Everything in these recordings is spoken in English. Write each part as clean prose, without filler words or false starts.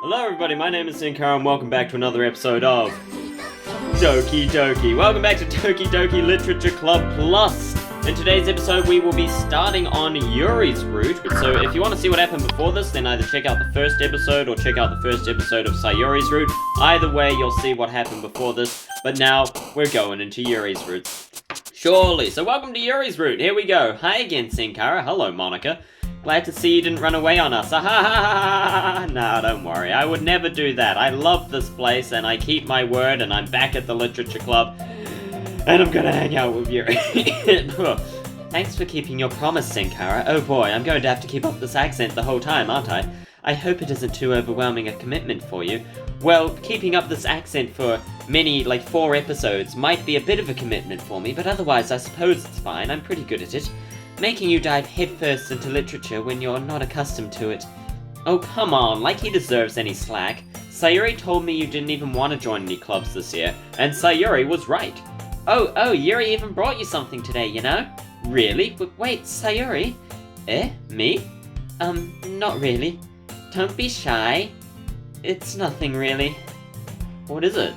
Hello everybody, my name is Senkara and welcome back to another episode of Doki Doki. Welcome back to Doki Doki Literature Club Plus. In today's episode we will be starting on Yuri's route, so if you want to see what happened before this, then either check out the first episode or check out the first episode of Sayuri's route. Either way, you'll see what happened before this, but now we're going into Yuri's route. Surely, so welcome to Yuri's route, here we go. Hi again Senkara, hello Monica. Glad to see you didn't run away on us. Nah, don't worry. I would never do that. I love this place and I keep my word and I'm back at the literature club. And I'm gonna hang out with Yuri. Thanks for keeping your promise, Senkara. Oh boy, I'm going to have to keep up this accent the whole time, aren't I? I hope it isn't too overwhelming a commitment for you. Well, keeping up this accent for many, 4 episodes might be a bit of a commitment for me, but otherwise I suppose it's fine. I'm pretty good at it. Making you dive headfirst into literature when you're not accustomed to it. Oh, come on, like he deserves any slack. Sayuri told me you didn't even want to join any clubs this year, and Sayuri was right. Oh, Yuri even brought you something today, you know? Really? Wait, Sayuri? Me? Not really. Don't be shy. It's nothing really. What is it?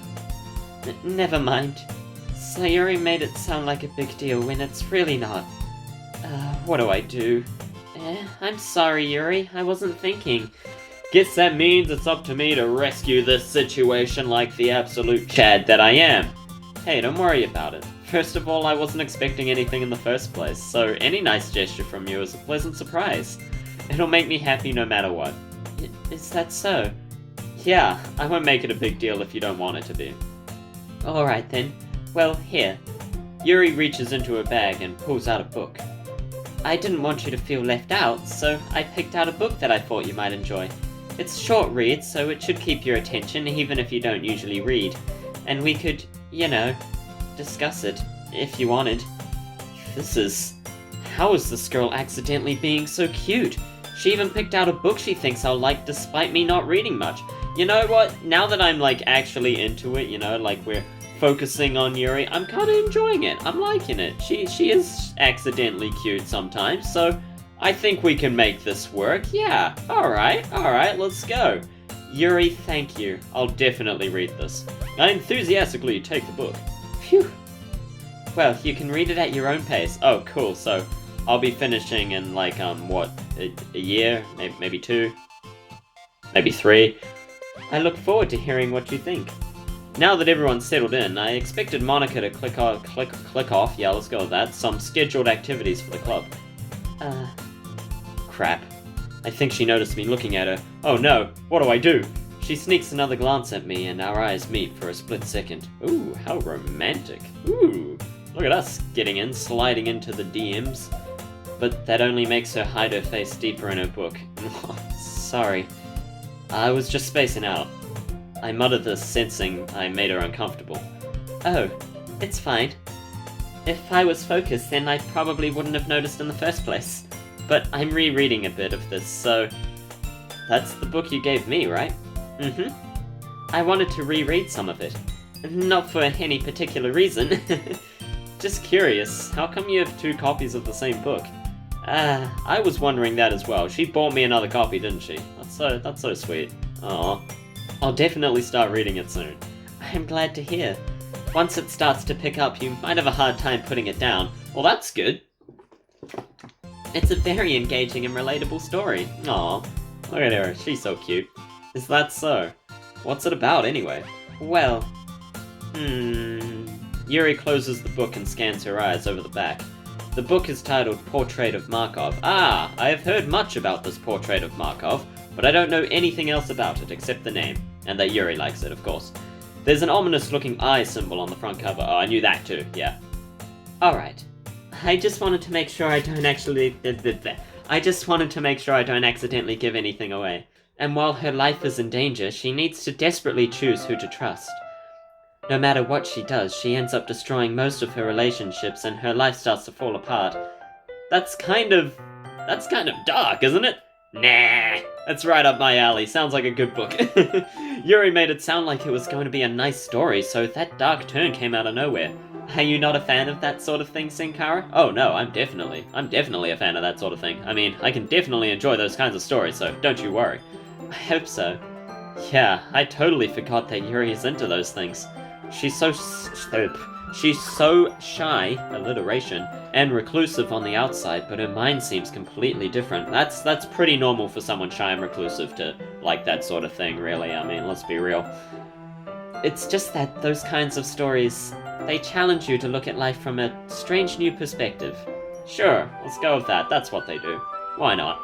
Never mind. Sayuri made it sound like a big deal when it's really not. What do I do? I'm sorry, Yuri. I wasn't thinking. Guess that means it's up to me to rescue this situation like the absolute Chad that I am. Hey, don't worry about it. First of all, I wasn't expecting anything in the first place, so any nice gesture from you is a pleasant surprise. It'll make me happy no matter what. Is that so? Yeah, I won't make it a big deal if you don't want it to be. Alright then. Well, here. Yuri reaches into her bag and pulls out a book. I didn't want you to feel left out, so I picked out a book that I thought you might enjoy. It's a short read, so it should keep your attention even if you don't usually read. And we could, discuss it, if you wanted. How is this girl accidentally being so cute? She even picked out a book she thinks I'll like despite me not reading much. You know what? Now that I'm actually into it, we're focusing on Yuri, I'm kind of enjoying it. I'm liking it. She is accidentally cute sometimes, so I think we can make this work. Yeah, alright, let's go. Yuri, thank you. I'll definitely read this. I enthusiastically take the book. Phew. Well, you can read it at your own pace. Oh, cool, so I'll be finishing in a year? Maybe 2? Maybe 3? I look forward to hearing what you think. Now that everyone's settled in, I expected Monica to click off, yeah, let's go with that, some scheduled activities for the club. Crap. I think she noticed me looking at her. Oh no, what do I do? She sneaks another glance at me and our eyes meet for a split second. Ooh, how romantic. Ooh, look at us getting in, sliding into the DMs. But that only makes her hide her face deeper in her book. Sorry. I was just spacing out. I muttered this, sensing I made her uncomfortable. Oh, it's fine. If I was focused, then I probably wouldn't have noticed in the first place. But I'm rereading a bit of this, so... That's the book you gave me, right? Mm-hmm. I wanted to reread some of it. Not for any particular reason. Just curious, how come you have 2 copies of the same book? I was wondering that as well. She bought me another copy, didn't she? That's so sweet. Aww. I'll definitely start reading it soon. I'm glad to hear. Once it starts to pick up, you might have a hard time putting it down. Well, that's good. It's a very engaging and relatable story. Aw, look at her, she's so cute. Is that so? What's it about, anyway? Well... Yuri closes the book and scans her eyes over the back. The book is titled Portrait of Markov. Ah, I have heard much about this Portrait of Markov, but I don't know anything else about it except the name. And that Yuri likes it, of course. There's an ominous-looking eye symbol on the front cover. Oh, I knew that too, yeah. Alright. I just wanted to make sure I don't accidentally give anything away. And while her life is in danger, she needs to desperately choose who to trust. No matter what she does, she ends up destroying most of her relationships and her life starts to fall apart. That's kind of dark, isn't it? Nah, that's right up my alley. Sounds like a good book. Yuri made it sound like it was going to be a nice story, so that dark turn came out of nowhere. Are you not a fan of that sort of thing, Senkara? Oh no, I'm definitely a fan of that sort of thing. I mean, I can definitely enjoy those kinds of stories, so don't you worry. I hope so. Yeah, I totally forgot that Yuri is into those things. She's so she's so shy, alliteration, and reclusive on the outside, but her mind seems completely different. That's pretty normal for someone shy and reclusive to like that sort of thing, really. I mean, let's be real. It's just that those kinds of stories, they challenge you to look at life from a strange new perspective. Sure, let's go with that. That's what they do. Why not?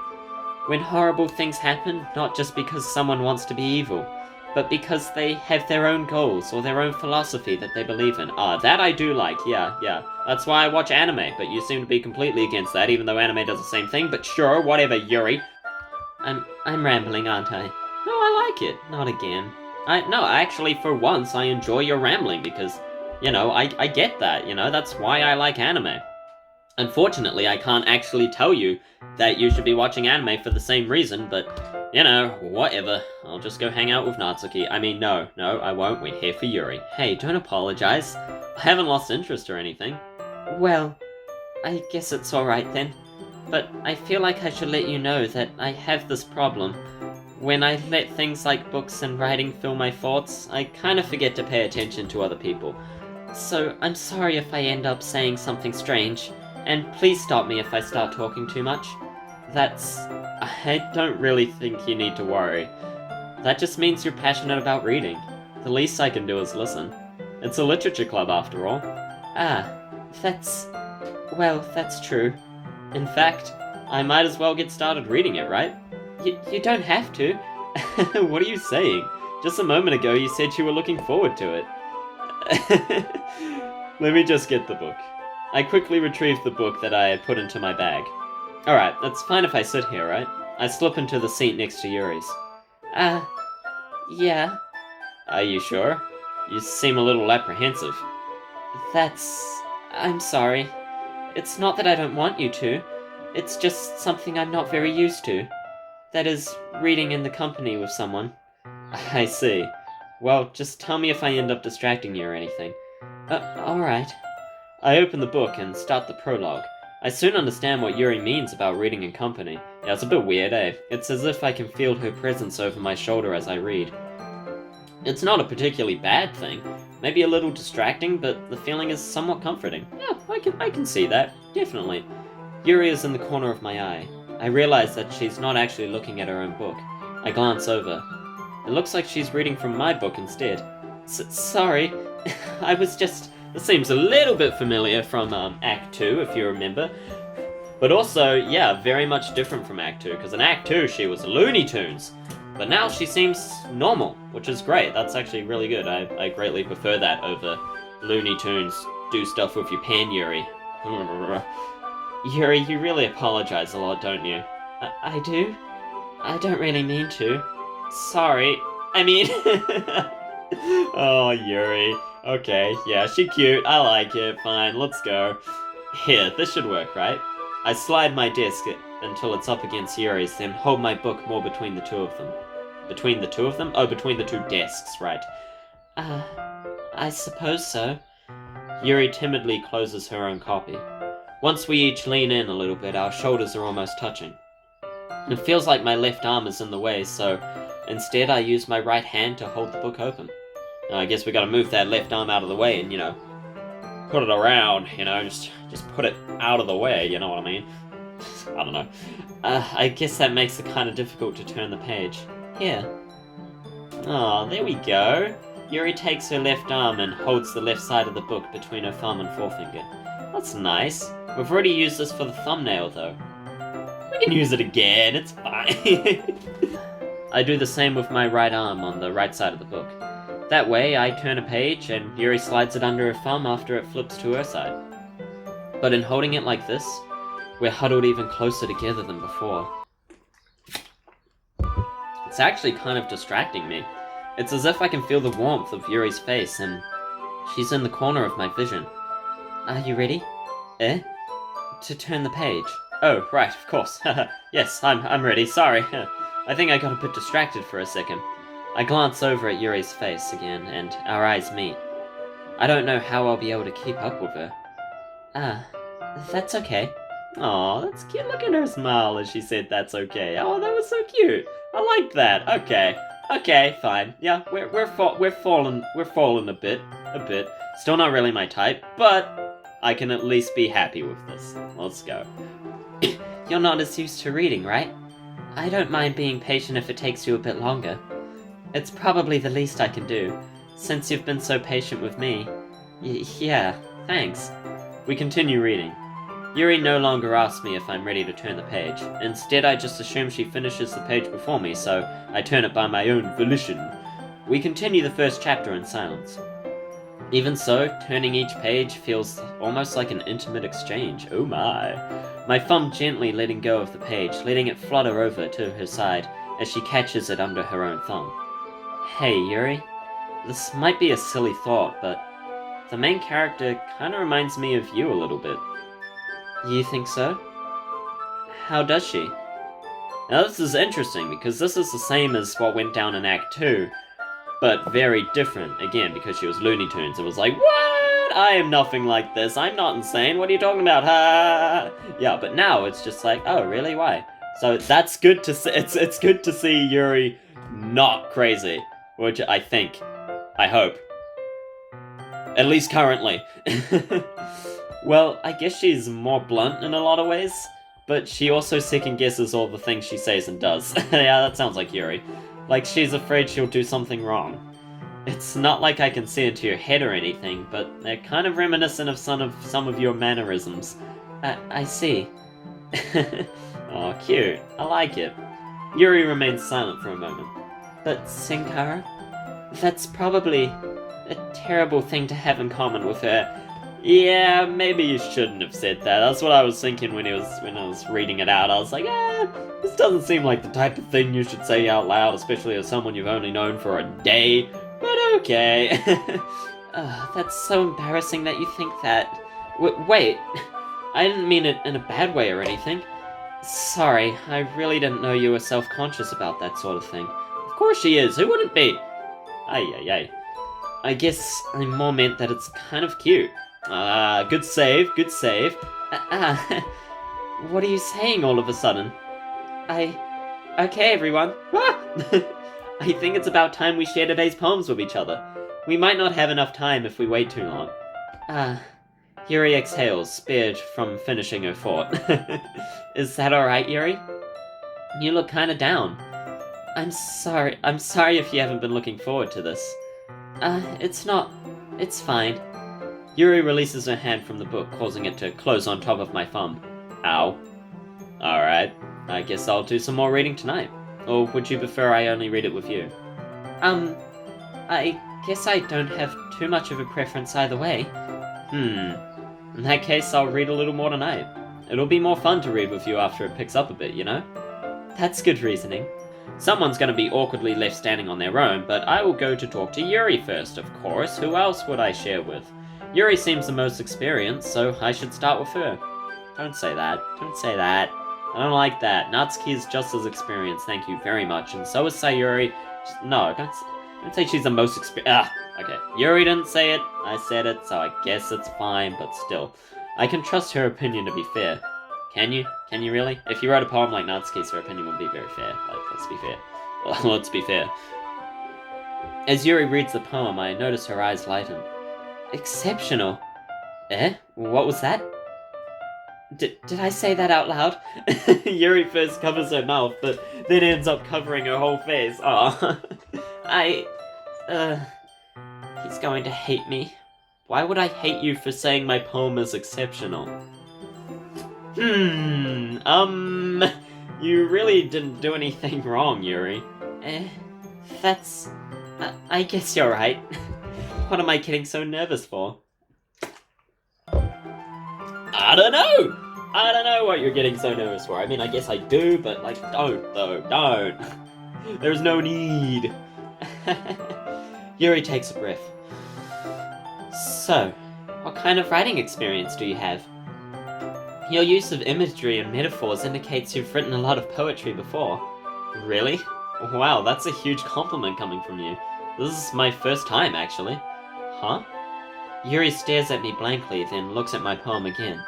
When horrible things happen, not just because someone wants to be evil, but because they have their own goals or their own philosophy that they believe in. Ah, that I do like, yeah. That's why I watch anime, but you seem to be completely against that, even though anime does the same thing, but sure, whatever, Yuri. I'm rambling, aren't I? No, I like it. Not again. Actually, for once, I enjoy your rambling, because, I get that, that's why I like anime. Unfortunately, I can't actually tell you that you should be watching anime for the same reason, but, whatever. I'll just go hang out with Natsuki. I mean, no, I won't. We're here for Yuri. Hey, don't apologize. I haven't lost interest or anything. Well, I guess it's alright then. But I feel like I should let you know that I have this problem. When I let things like books and writing fill my thoughts, I kind of forget to pay attention to other people. So I'm sorry if I end up saying something strange. And please stop me if I start talking too much. I don't really think you need to worry. That just means you're passionate about reading. The least I can do is listen. It's a literature club after all. That's true. In fact, I might as well get started reading it, right? You don't have to. What are you saying? Just a moment ago you said you were looking forward to it. Let me just get the book. I quickly retrieved the book that I had put into my bag. Alright, that's fine if I sit here, right? I slip into the seat next to Yuri's. Yeah. Are you sure? You seem a little apprehensive. I'm sorry. It's not that I don't want you to. It's just something I'm not very used to. That is, reading in the company with someone. I see. Well, just tell me if I end up distracting you or anything. Alright. I open the book and start the prologue. I soon understand what Yuri means about reading in company. Yeah, it's a bit weird, eh? It's as if I can feel her presence over my shoulder as I read. It's not a particularly bad thing. Maybe a little distracting, but the feeling is somewhat comforting. Yeah, I can see that. Definitely. Yuri is in the corner of my eye. I realize that she's not actually looking at her own book. I glance over. It looks like she's reading from my book instead. Sorry. I was just... This seems a little bit familiar from Act 2, if you remember. But also, yeah, very much different from Act 2, because in Act 2 she was Looney Tunes. But now she seems normal, which is great. That's actually really good. I greatly prefer that over Looney Tunes, do stuff with your pen, Yuri. Yuri, you really apologize a lot, don't you? I do? I don't really mean to. Sorry. I mean... Oh, Yuri. Okay, yeah, she cute. I like it. Fine, let's go. Here, this should work, right? I slide my desk until it's up against Yuri's, then hold my book more between the two of them. Between the two of them? Oh, between the two desks, right. I suppose so. Yuri timidly closes her own copy. Once we each lean in a little bit, our shoulders are almost touching. It feels like my left arm is in the way, so instead I use my right hand to hold the book open. I guess we gotta move that left arm out of the way and, put it around, just put it out of the way, you know what I mean? I don't know. I guess that makes it kind of difficult to turn the page. Here. Oh, there we go. Yuri takes her left arm and holds the left side of the book between her thumb and forefinger. That's nice. We've already used this for the thumbnail, though. We can use it again, it's fine. I do the same with my right arm on the right side of the book. That way, I turn a page, and Yuri slides it under her thumb after it flips to her side. But in holding it like this, we're huddled even closer together than before. It's actually kind of distracting me. It's as if I can feel the warmth of Yuri's face, and she's in the corner of my vision. Are you ready? To turn the page. Oh, right, of course. Yes, I'm ready, sorry. I think I got a bit distracted for a second. I glance over at Yuri's face again, and our eyes meet. I don't know how I'll be able to keep up with her. That's okay. Aw, that's cute. Look at her smile as she said that's okay. Oh, that was so cute. I liked that. Okay. Okay, fine. Yeah, we're falling a bit. Still not really my type, but I can at least be happy with this. Let's go. You're not as used to reading, right? I don't mind being patient if it takes you a bit longer. It's probably the least I can do, since you've been so patient with me. Yeah, thanks. We continue reading. Yuri no longer asks me if I'm ready to turn the page. Instead, I just assume she finishes the page before me, so I turn it by my own volition. We continue the first chapter in silence. Even so, turning each page feels almost like an intimate exchange. Oh my. My thumb gently letting go of the page, letting it flutter over to her side as she catches it under her own thumb. Hey, Yuri. This might be a silly thought, but the main character kinda reminds me of you a little bit. You think so? How does she? Now this is interesting, because this is the same as what went down in Act 2, but very different, again, because she was Looney Tunes. It was like, what? I am nothing like this. I'm not insane. What are you talking about? Ha! Yeah, but now it's just like, oh, really? Why? So that's good to see. It's good to see Yuri not crazy, which I think, I hope. At least currently. Well, I guess she's more blunt in a lot of ways, but she also second-guesses all the things she says and does. Yeah, that sounds like Yuri. Like she's afraid she'll do something wrong. It's not like I can see into your head or anything, but they're kind of reminiscent of some of your mannerisms. I see. Oh, cute. I like it. Yuri remains silent for a moment. But Senkara? That's probably a terrible thing to have in common with her. Yeah, maybe you shouldn't have said that. That's what I was thinking when I was reading it out. I was like, this doesn't seem like the type of thing you should say out loud, especially as someone you've only known for a day. But okay. That's so embarrassing that you think that. Wait, I didn't mean it in a bad way or anything. Sorry, I really didn't know you were self-conscious about that sort of thing. Of course she is. Who wouldn't be? Ay. I guess I more meant that it's kind of cute. Good save. What are you saying all of a sudden? Okay, everyone. I think it's about time we share today's poems with each other. We might not have enough time if we wait too long. Yuri exhales, spared from finishing her thought. Is that alright, Yuri? You look kinda down. I'm sorry if you haven't been looking forward to this. It's fine. Yuri releases her hand from the book, causing it to close on top of my thumb. Ow. Alright, I guess I'll do some more reading tonight. Or would you prefer I only read it with you? I guess I don't have too much of a preference either way. In that case, I'll read a little more tonight. It'll be more fun to read with you after it picks up a bit, you know? That's good reasoning. Someone's gonna be awkwardly left standing on their own, but I will go to talk to Yuri first, of course. Who else would I share with? Yuri seems the most experienced, so I should start with her. Don't say that. I don't like that. Natsuki is just as experienced, thank you very much, and so is Sayuri. No, don't say she's the most experienced. Okay. Yuri didn't say it, I said it, so I guess it's fine, but still. I can trust her opinion to be fair. Can you? Can you really? If you wrote a poem like Natsuki's, her opinion would be very fair. Like, let's be fair. Well, let's be fair. As Yuri reads the poem, I notice her eyes lighten. Exceptional. What was that? Did I say that out loud? Yuri first covers her mouth, but then ends up covering her whole face. Aw. He's going to hate me. Why would I hate you for saying my poem is exceptional? You really didn't do anything wrong, Yuri. I guess you're right. What am I getting so nervous for? I don't know what you're getting so nervous for. I mean, I guess I do, but, like, don't. There's no need. Yuri takes a breath. So, what kind of writing experience do you have? Your use of imagery and metaphors indicates you've written a lot of poetry before. Really? Wow, that's a huge compliment coming from you. This is my first time, actually. Huh? Yuri stares at me blankly, then looks at my poem again.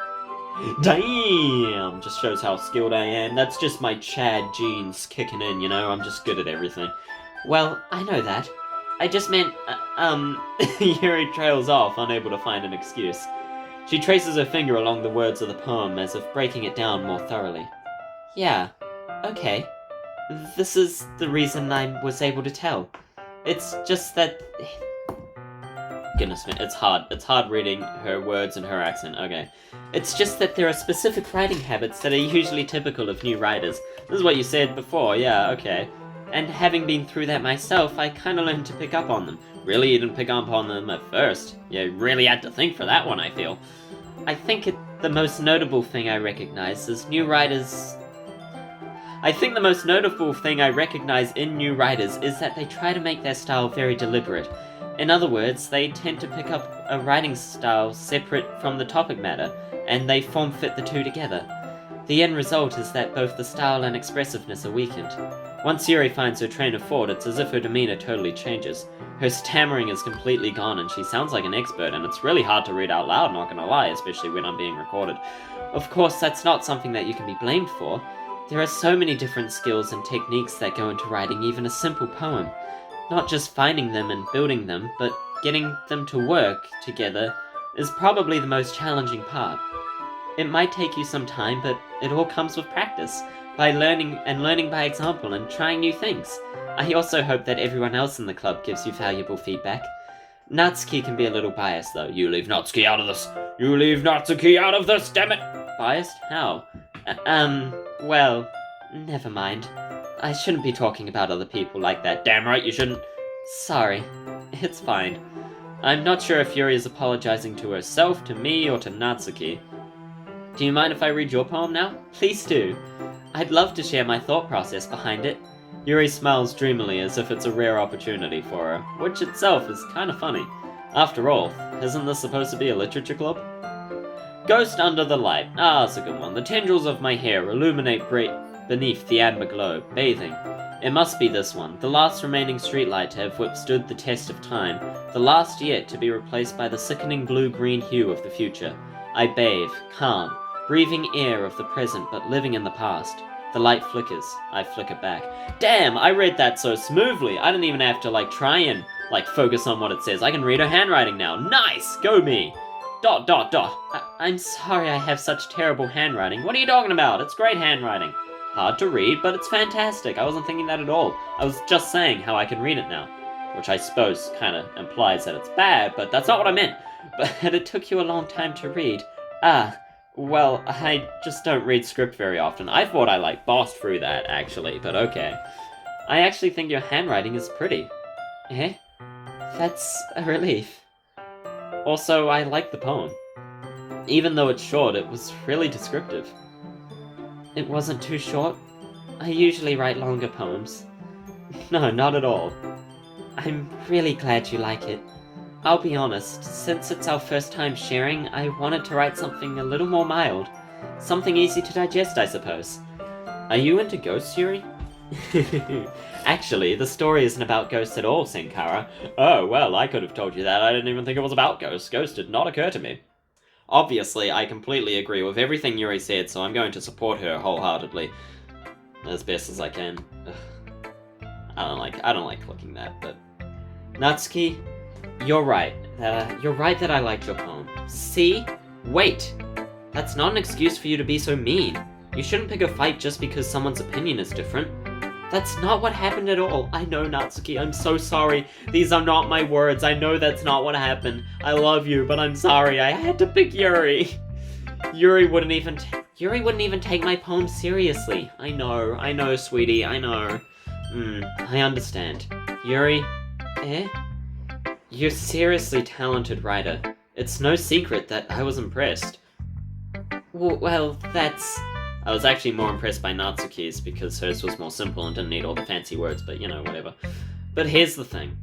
Damn! Just shows how skilled I am. That's just my Chad genes kicking in, you know? I'm just good at everything. Well, I know that. I just meant, Yuri trails off, unable to find an excuse. She traces her finger along the words of the poem as if breaking it down more thoroughly. Yeah, okay. This is the reason I was able to tell. It's just that... Goodness me, it's hard. It's hard reading her words and her accent. Okay. It's just that there are specific writing habits that are usually typical of new writers. This is what you said before, yeah, okay. And having been through that myself, I kinda learned to pick up on them. Really, you didn't pick up on them at first? You really had to think for that one, I feel. I think the most notable thing I recognize is new writers... I think the most notable thing I recognize in new writers is that they try to make their style very deliberate. In other words, they tend to pick up a writing style separate from the topic matter, and they form-fit the two together. The end result is that both the style and expressiveness are weakened. Once Yuri finds her train of thought, it's as if her demeanor totally changes. Her stammering is completely gone and she sounds like an expert, and it's really hard to read out loud, not gonna lie, especially when I'm being recorded. Of course, that's not something that you can be blamed for. There are so many different skills and techniques that go into writing even a simple poem. Not just finding them and building them, but getting them to work together is probably the most challenging part. It might take you some time, but it all comes with practice, by learning by example and trying new things. I also hope that everyone else in the club gives you valuable feedback. Natsuki can be a little biased though. You leave Natsuki out of this! You leave Natsuki out of this, damn it! Biased? How? Well, never mind. I shouldn't be talking about other people like that. Damn right you shouldn't. Sorry. It's fine. I'm not sure if Yuri is apologizing to herself, to me, or to Natsuki. Do you mind if I read your poem now? Please do. I'd love to share my thought process behind it. Yuri smiles dreamily as if it's a rare opportunity for her, which itself is kinda funny. After all, isn't this supposed to be a literature club? Ghost under the light. Ah, that's a good one. The tendrils of my hair illuminate beneath the amber glow, bathing. It must be this one, the last remaining streetlight to have withstood the test of time, the last yet to be replaced by the sickening blue-green hue of the future. I bathe, calm, breathing air of the present but living in the past. The light flickers, I flicker back. Damn, I read that so smoothly, I didn't even have to try and focus on what it says. I can read her handwriting now. Nice! Go me! ... I'm sorry I have such terrible handwriting. What are you talking about? It's great handwriting. Hard to read, but it's fantastic. I wasn't thinking that at all. I was just saying how I can read it now. Which I suppose kinda implies that it's bad, but that's not what I meant. But it took you a long time to read. Well, I just don't read script very often. I thought I bossed through that, actually, but okay. I actually think your handwriting is pretty. Eh? That's a relief. Also, I like the poem. Even though it's short, it was really descriptive. It wasn't too short? I usually write longer poems. No, not at all. I'm really glad you like it. I'll be honest, since it's our first time sharing, I wanted to write something a little more mild. Something easy to digest, I suppose. Are you into ghosts, Yuri? Actually, the story isn't about ghosts at all, Senkara. Oh, well, I could have told you that. I didn't even think it was about ghosts. Ghosts did not occur to me. Obviously, I completely agree with everything Yuri said, so I'm going to support her wholeheartedly. As best as I can. Ugh. I don't like clicking that, but... Natsuki, you're right. You're right that I liked your poem. See? Wait! That's not an excuse for you to be so mean. You shouldn't pick a fight just because someone's opinion is different. That's not what happened at all. I know, Natsuki, I'm so sorry. These are not my words. I know that's not what happened. I love you, but I'm sorry. I had to pick Yuri. Yuri wouldn't even take my poem seriously. I know, sweetie, I know. I understand. Yuri? Eh? You're a seriously talented writer. It's no secret that I was impressed. Well, that's... I was actually more impressed by Natsuki's because hers was more simple and didn't need all the fancy words, but whatever. But here's the thing.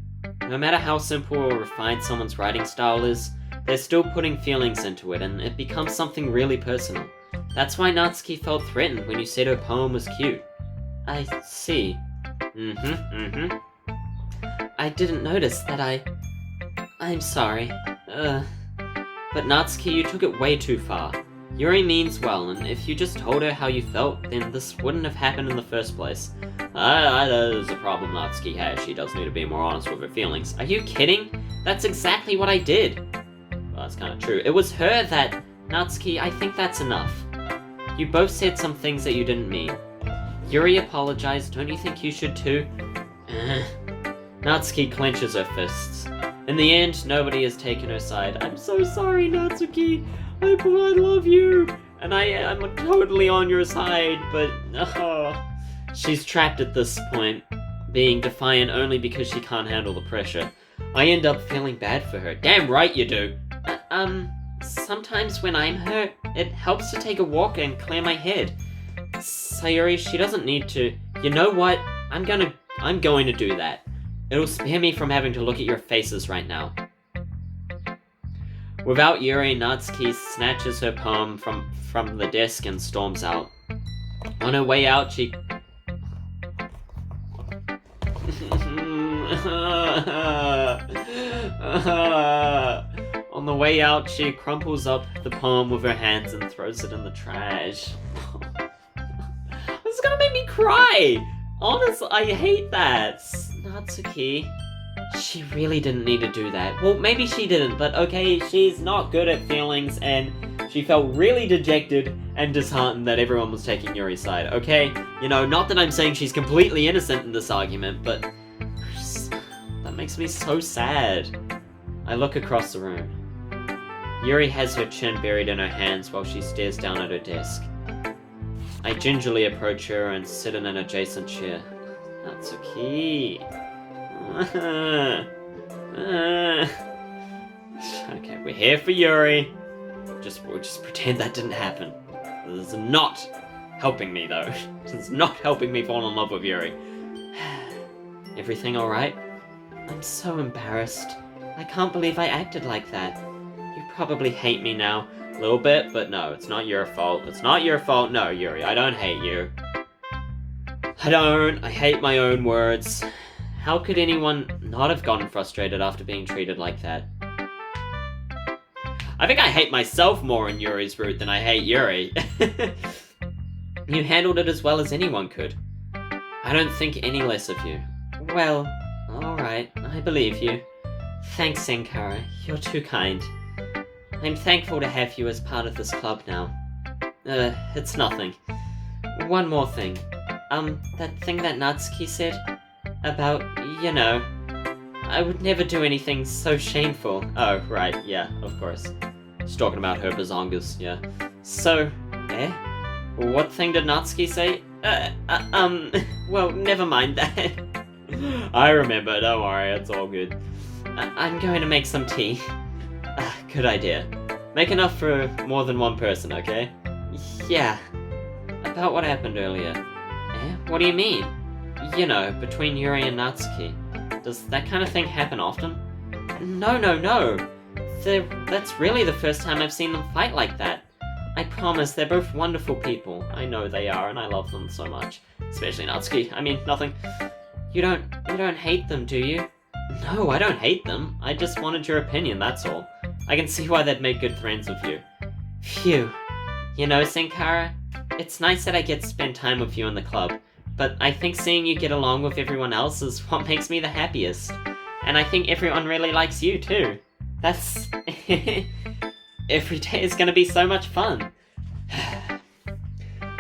No matter how simple or refined someone's writing style is, they're still putting feelings into it and it becomes something really personal. That's why Natsuki felt threatened when you said her poem was cute. I see. I didn't notice that I'm sorry. But Natsuki, you took it way too far. Yuri means well, and if you just told her how you felt, then this wouldn't have happened in the first place. That is a problem Natsuki has. She does need to be more honest with her feelings. Are you kidding? That's exactly what I did. Well, that's kind of true. It was her that... Natsuki, I think that's enough. You both said some things that you didn't mean. Yuri apologized. Don't you think you should too? Natsuki clenches her fists. In the end, nobody has taken her side. I'm so sorry, Natsuki. I love you. And I'm totally on your side, but... She's trapped at this point, being defiant only because she can't handle the pressure. I end up feeling bad for her. Damn right you do. Sometimes when I'm hurt, it helps to take a walk and clear my head. Sayuri, she doesn't need to. You know what? I'm going to do that. It'll spare me from having to look at your faces right now. Without Yuri, Natsuki snatches her poem from the desk and storms out. On her way out, she... On the way out, she crumples up the poem with her hands and throws it in the trash. This is gonna make me cry! Honestly, I hate that. Natsuki, she really didn't need to do that. Well, maybe she didn't, but okay, she's not good at feelings, and she felt really dejected and disheartened that everyone was taking Yuri's side, okay? You know, not that I'm saying she's completely innocent in this argument, but... that makes me so sad. I look across the room. Yuri has her chin buried in her hands while she stares down at her desk. I gingerly approach her and sit in an adjacent chair. Natsuki. Okay, we're here for Yuri. We'll just pretend that didn't happen. This is not helping me, though. This is not helping me fall in love with Yuri. Everything alright? I'm so embarrassed. I can't believe I acted like that. You probably hate me now. A little bit, but no, it's not your fault. It's not your fault. No, Yuri, I don't hate you. I hate my own words. How could anyone not have gotten frustrated after being treated like that? I think I hate myself more in Yuri's route than I hate Yuri. You handled it as well as anyone could. I don't think any less of you. Well, alright, I believe you. Thanks, Senkara. You're too kind. I'm thankful to have you as part of this club now. It's nothing. One more thing. That thing that Natsuki said about, you know, I would never do anything so shameful. Oh, right, yeah, of course. She's talking about her bazongas, yeah. So, what thing did Natsuki say? Well, never mind that. I remember, don't worry, it's all good. I'm going to make some tea. Good idea. Make enough for more than one person, okay? Yeah. About what happened earlier. What do you mean? You know, between Yuri and Natsuki. Does that kind of thing happen often? No. That's really the first time I've seen them fight like that. I promise, they're both wonderful people. I know they are, and I love them so much. Especially Natsuki. I mean, nothing. You don't hate them, do you? No, I don't hate them. I just wanted your opinion, that's all. I can see why they'd make good friends with you. Phew. You know, Senkara, it's nice that I get to spend time with you in the club, but I think seeing you get along with everyone else is what makes me the happiest. And I think everyone really likes you, too. That's... Every day is gonna be so much fun.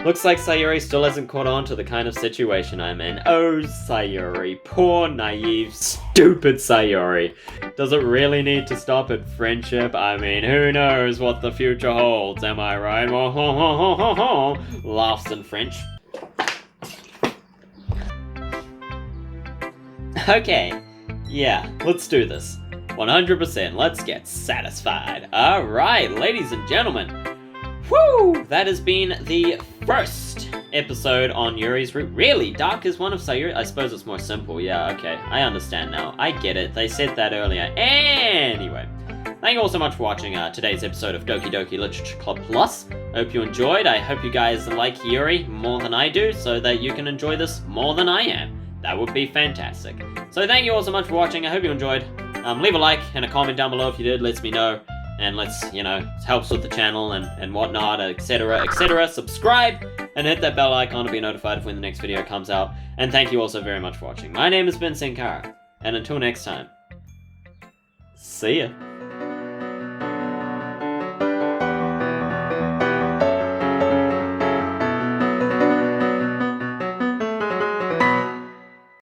Looks like Sayuri still hasn't caught on to the kind of situation I'm in. Oh, Sayuri. Poor, naive, stupid Sayuri. Does it really need to stop at friendship? I mean, who knows what the future holds, am I right? Laughs in French. Okay. Yeah, let's do this. 100%, let's get satisfied. Alright, ladies and gentlemen. Woo! That has been the first episode on Yuri's route. Really? Dark is one of Sayuri? I suppose it's more simple. Yeah, okay. I understand now. I get it. They said that earlier. Anyway. Thank you all so much for watching today's episode of Doki Doki Literature Club Plus. I hope you enjoyed. I hope you guys like Yuri more than I do, so that you can enjoy this more than I am. That would be fantastic. So thank you all so much for watching. I hope you enjoyed. Leave a like and a comment down below if you did. Lets me know. and let's, you know, it helps with the channel and whatnot, etc, etc. Subscribe and hit that bell icon to be notified of when the next video comes out. And thank you also very much for watching. My name has been Senkara, and until next time, see ya.